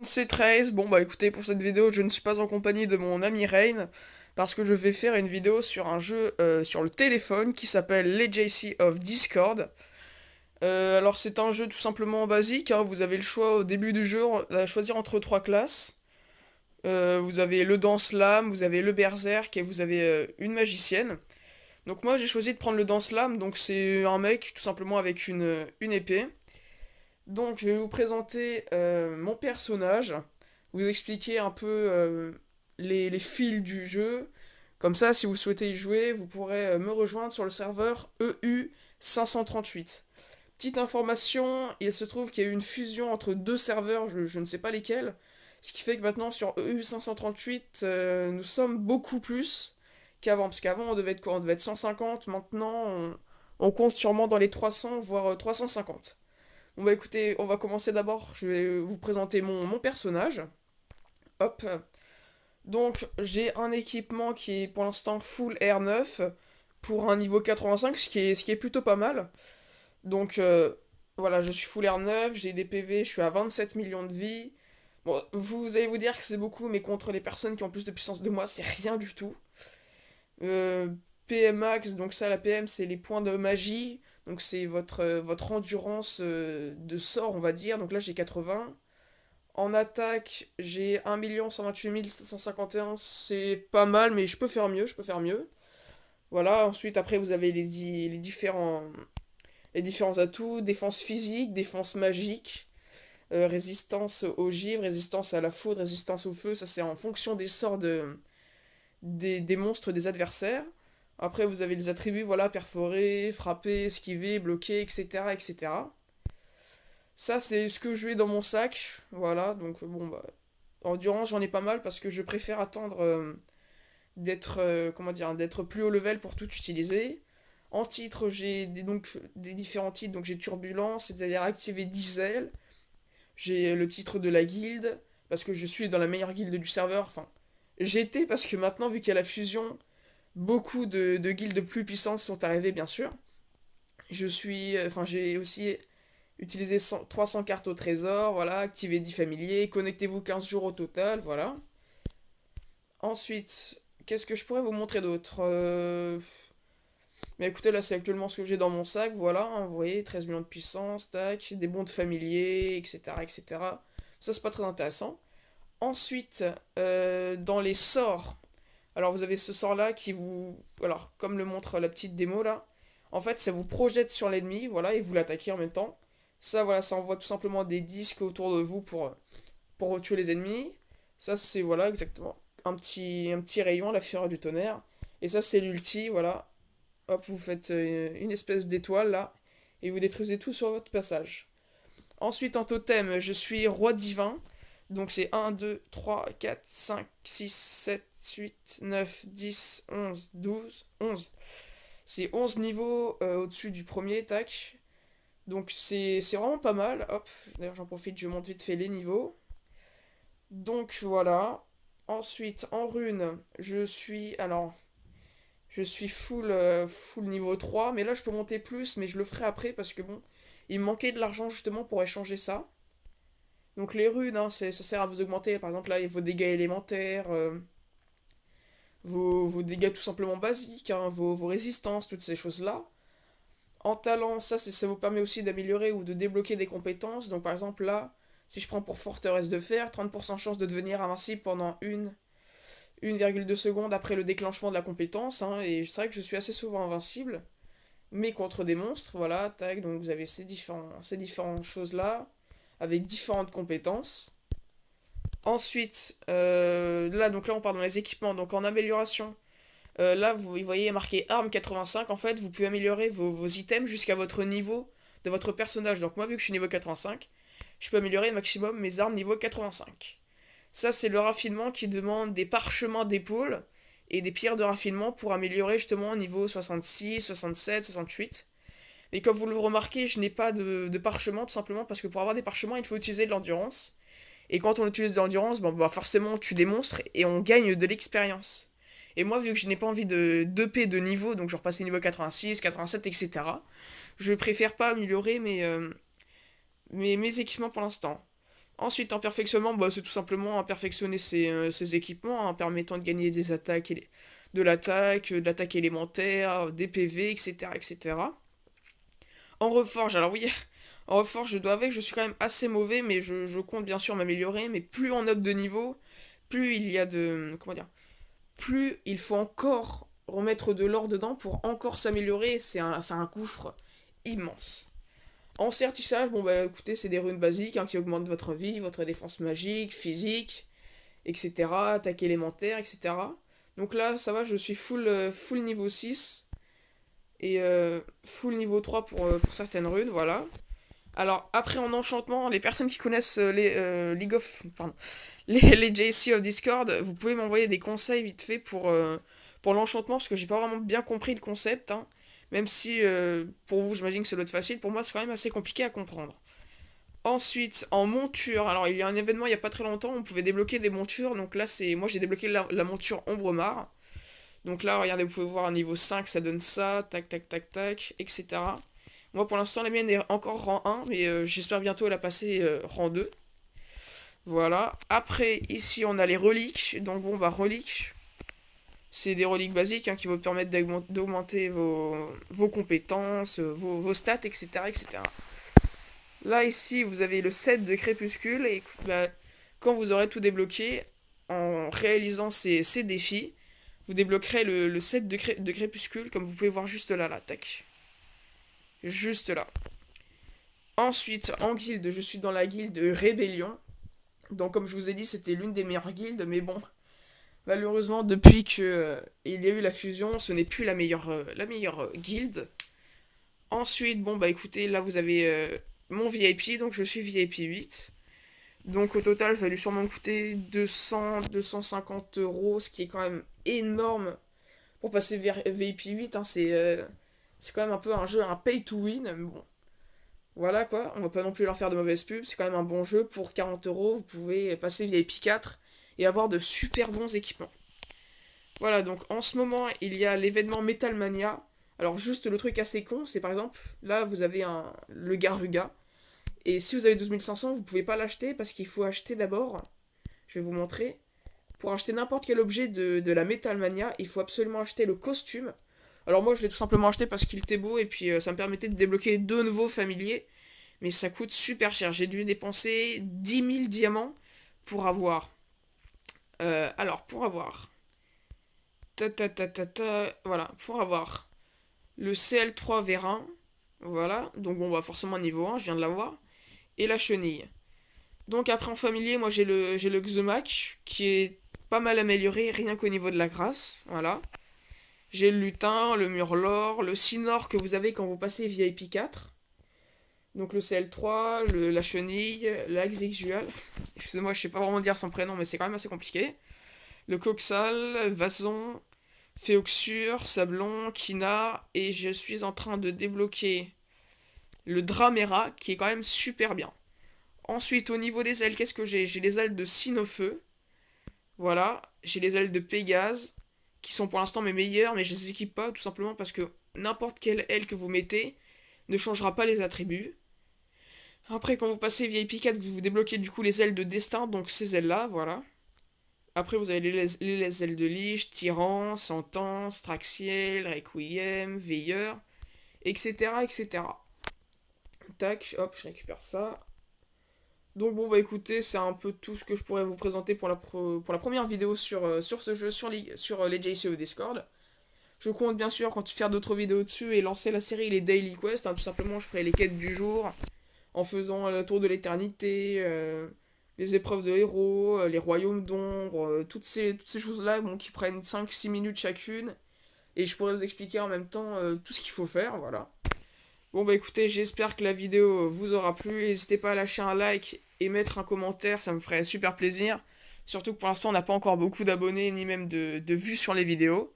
C'est 13. Bon bah écoutez, pour cette vidéo, je ne suis pas en compagnie de mon ami Rain, parce que je vais faire une vidéo sur un jeu sur le téléphone qui s'appelle Legacy of Discord. Alors c'est un jeu tout simplement basique, hein. Vous avez le choix au début du jeu à choisir entre trois classes. Vous avez le Dance-Lame, vous avez le Berserk et vous avez une magicienne. Donc moi j'ai choisi de prendre le Dance-Lame, donc c'est un mec tout simplement avec une épée. Donc, je vais vous présenter mon personnage, vous expliquer un peu les fils du jeu. Comme ça, si vous souhaitez y jouer, vous pourrez me rejoindre sur le serveur EU 538. Petite information, il se trouve qu'il y a eu une fusion entre deux serveurs, je ne sais pas lesquels, ce qui fait que maintenant sur EU 538, nous sommes beaucoup plus qu'avant, parce qu'avant on devait être quoi? On devait être 150, maintenant on compte sûrement dans les 300, voire 350. Bon bah écoutez, on va commencer d'abord, je vais vous présenter mon personnage. Hop. Donc j'ai un équipement qui est pour l'instant full R9 pour un niveau 85, ce qui est plutôt pas mal. Donc voilà, je suis full R9, j'ai des PV, je suis à 27 millions de vie. Bon, vous allez vous dire que c'est beaucoup, mais contre les personnes qui ont plus de puissance de moi, c'est rien du tout. Euh, PM max, donc ça, la PM, c'est les points de magie. Donc c'est votre endurance de sort, on va dire. Donc là, j'ai 80. En attaque, j'ai 1 128 751. C'est pas mal, mais je peux faire mieux, je peux faire mieux. Voilà, ensuite, après, vous avez les différents atouts. Défense physique, défense magique, résistance au givre, résistance à la foudre, résistance au feu. Ça, c'est en fonction des sorts des monstres des adversaires. Après, vous avez les attributs, voilà, perforer, frapper, esquiver, bloquer, etc., etc. Ça, c'est ce que je vais dans mon sac. Voilà, donc bon, bah, endurance, j'en ai pas mal parce que je préfère attendre d'être, comment dire, d'être plus haut level pour tout utiliser. En titre, j'ai donc des différents titres. Donc j'ai turbulence, c'est-à-dire activer diesel. J'ai le titre de la guilde parce que je suis dans la meilleure guilde du serveur. Enfin, j'étais parce que maintenant, vu qu'il y a la fusion, beaucoup de guildes plus puissantes sont arrivées, bien sûr. J'ai aussi utilisé 300 cartes au trésor, voilà, activer 10 familiers, connectez-vous 15 jours au total, voilà. Ensuite, qu'est-ce que je pourrais vous montrer d'autre Mais écoutez, là c'est actuellement ce que j'ai dans mon sac, voilà, hein, vous voyez, 13 millions de puissance, tac, des bons de familiers, etc., etc. Ça c'est pas très intéressant. Ensuite, dans les sorts, alors vous avez ce sort-là qui vous... Alors, comme le montre la petite démo là, en fait ça vous projette sur l'ennemi, voilà, et vous l'attaquez en même temps. Ça, voilà, ça envoie tout simplement des disques autour de vous pour tuer les ennemis. Ça, c'est, voilà, exactement, un petit rayon, la fureur du tonnerre. Et ça, c'est l'ulti, voilà. Hop, vous faites une espèce d'étoile là, et vous détruisez tout sur votre passage. Ensuite, en totem, je suis roi divin. Donc c'est 1, 2, 3, 4, 5, 6, 7, 8, 9, 10, 11, 12, 11. C'est 11 niveaux au-dessus du premier, tac. Donc c'est vraiment pas mal. Hop, d'ailleurs j'en profite, je monte vite fait les niveaux. Donc voilà. Ensuite, en rune, je suis full niveau 3, mais là je peux monter plus, mais je le ferai après parce que bon, il me manquait de l'argent justement pour échanger ça. Donc les runes, hein, ça sert à vous augmenter, par exemple là, vos dégâts élémentaires, vos dégâts tout simplement basiques, hein, vos résistances, toutes ces choses-là. En talent, ça vous permet aussi d'améliorer ou de débloquer des compétences. Donc par exemple là, si je prends pour forteresse de fer, 30% chance de devenir invincible pendant 1,2 secondes après le déclenchement de la compétence, hein, et c'est vrai que je suis assez souvent invincible, mais contre des monstres, voilà, tac, donc vous avez ces différentes choses-là, avec différentes compétences. Ensuite, donc là on part dans les équipements, donc en amélioration, là vous voyez marqué arme 85, en fait vous pouvez améliorer vos items jusqu'à votre niveau de votre personnage. Donc moi vu que je suis niveau 85, je peux améliorer maximum mes armes niveau 85. Ça, c'est le raffinement qui demande des parchemins d'épaule et des pierres de raffinement pour améliorer justement au niveau 66, 67, 68. Et comme vous le remarquez, je n'ai pas de parchemin tout simplement parce que pour avoir des parchemins, il faut utiliser de l'endurance. Et quand on utilise de l'endurance, bon, bah forcément on tue des monstres et on gagne de l'expérience. Et moi, vu que je n'ai pas envie de d'EP de niveau, donc je repasser niveau 86, 87, etc., je préfère pas améliorer mes équipements pour l'instant. Ensuite, en perfectionnement, bah, c'est tout simplement perfectionner ses équipements, hein, permettant de gagner des attaques, de l'attaque élémentaire, des PV, etc., etc. En reforge, alors oui, en reforge, je dois avouer que je suis quand même assez mauvais, mais je compte bien sûr m'améliorer, mais plus on up de niveau, plus il y a de... Comment dire? Plus il faut encore remettre de l'or dedans pour encore s'améliorer, c'est un gouffre immense. En certissage, bon bah écoutez, c'est des runes basiques hein, qui augmentent votre vie, votre défense magique, physique, etc., attaque élémentaire, etc. Donc là, ça va, je suis full niveau 6 et full niveau 3 pour certaines runes, voilà. Alors après en enchantement, les personnes qui connaissent League of... Pardon, les JC of Discord, vous pouvez m'envoyer des conseils vite fait pour l'enchantement, parce que j'ai pas vraiment bien compris le concept, hein. Même si pour vous j'imagine que ça doit être facile, pour moi c'est quand même assez compliqué à comprendre. Ensuite, en monture, alors il y a un événement il y a pas très longtemps, on pouvait débloquer des montures, donc là c'est... Moi j'ai débloqué la monture Ombremar. Donc là, regardez, vous pouvez voir un niveau 5, ça donne ça, tac tac tac tac, etc. Moi pour l'instant la mienne est encore rang 1, mais j'espère bientôt la passer rang 2. Voilà. Après, ici on a les reliques, donc bon bah reliques, c'est des reliques basiques hein, qui vous permettent d'augmenter vos compétences, vos stats, etc., etc. Là, ici, vous avez le set de crépuscule, et bah, quand vous aurez tout débloqué, en réalisant ces défis, vous débloquerez le set de crépuscule, comme vous pouvez voir juste là, là, tac. Juste là. Ensuite, en guilde, je suis dans la guilde Rébellion. Donc, comme je vous ai dit, c'était l'une des meilleures guildes, mais bon, malheureusement, depuis que il y a eu la fusion, ce n'est plus la meilleure guilde. Ensuite, bon, bah écoutez, là, vous avez mon VIP, donc je suis VIP 8. Donc au total, ça a dû sûrement me coûter 200-250 euros, ce qui est quand même énorme pour passer vers VIP 8. Hein, c'est quand même un peu un jeu, un pay to win. Mais bon, voilà quoi, on va pas non plus leur faire de mauvaises pubs. C'est quand même un bon jeu. Pour 40 euros, vous pouvez passer VIP 4 et avoir de super bons équipements. Voilà, donc en ce moment, il y a l'événement Metal Mania. Alors juste le truc assez con, c'est par exemple, là vous avez le Garuga. Et si vous avez 12500, vous pouvez pas l'acheter parce qu'il faut acheter d'abord, je vais vous montrer, pour acheter n'importe quel objet de la Metal Mania, il faut absolument acheter le costume. Alors moi je l'ai tout simplement acheté parce qu'il était beau et puis ça me permettait de débloquer deux nouveaux familiers. Mais ça coûte super cher, j'ai dû dépenser 10 000 diamants pour avoir... alors pour avoir... Voilà, pour avoir le CL3 Vérin, voilà, donc bon bah forcément niveau 1, je viens de l'avoir, et la chenille. Donc après en familier, moi j'ai le Xumac, qui est pas mal amélioré, rien qu'au niveau de la grâce, voilà. J'ai le lutin, le murlor, le sinor que vous avez quand vous passez VIP 4. Donc le CL3, la chenille, l'axexual. Excusez-moi, je sais pas vraiment dire son prénom, mais c'est quand même assez compliqué. Le coxal, vason, féoxure, sablon, quina, et je suis en train de débloquer le dramera, qui est quand même super bien. Ensuite, au niveau des ailes, qu'est-ce que j'ai? J'ai les ailes de Sinofeu. Voilà. J'ai les ailes de Pégase, qui sont pour l'instant mes meilleures, mais je les équipe pas, tout simplement parce que n'importe quelle aile que vous mettez ne changera pas les attributs. Après, quand vous passez VIP 4, vous débloquez du coup les ailes de Destin, donc ces ailes-là, voilà. Après, vous avez les ailes de Liche, Tyran, Sentence, Traxiel, Requiem, Veilleur, etc., etc. Tac, hop, je récupère ça. Donc bon bah écoutez, c'est un peu tout ce que je pourrais vous présenter pour pour la première vidéo sur ce jeu, sur les JCO Discord. Je compte bien sûr faire d'autres vidéos dessus et lancer la série les Daily Quest, hein, tout simplement je ferai les quêtes du jour, en faisant la tour de l'éternité, les épreuves de héros, les royaumes d'ombre, toutes ces choses-là bon, qui prennent 5-6 minutes chacune, et je pourrais vous expliquer en même temps tout ce qu'il faut faire, voilà. Bon bah écoutez, j'espère que la vidéo vous aura plu. N'hésitez pas à lâcher un like et mettre un commentaire, ça me ferait super plaisir. Surtout que pour l'instant on n'a pas encore beaucoup d'abonnés ni même de vues sur les vidéos.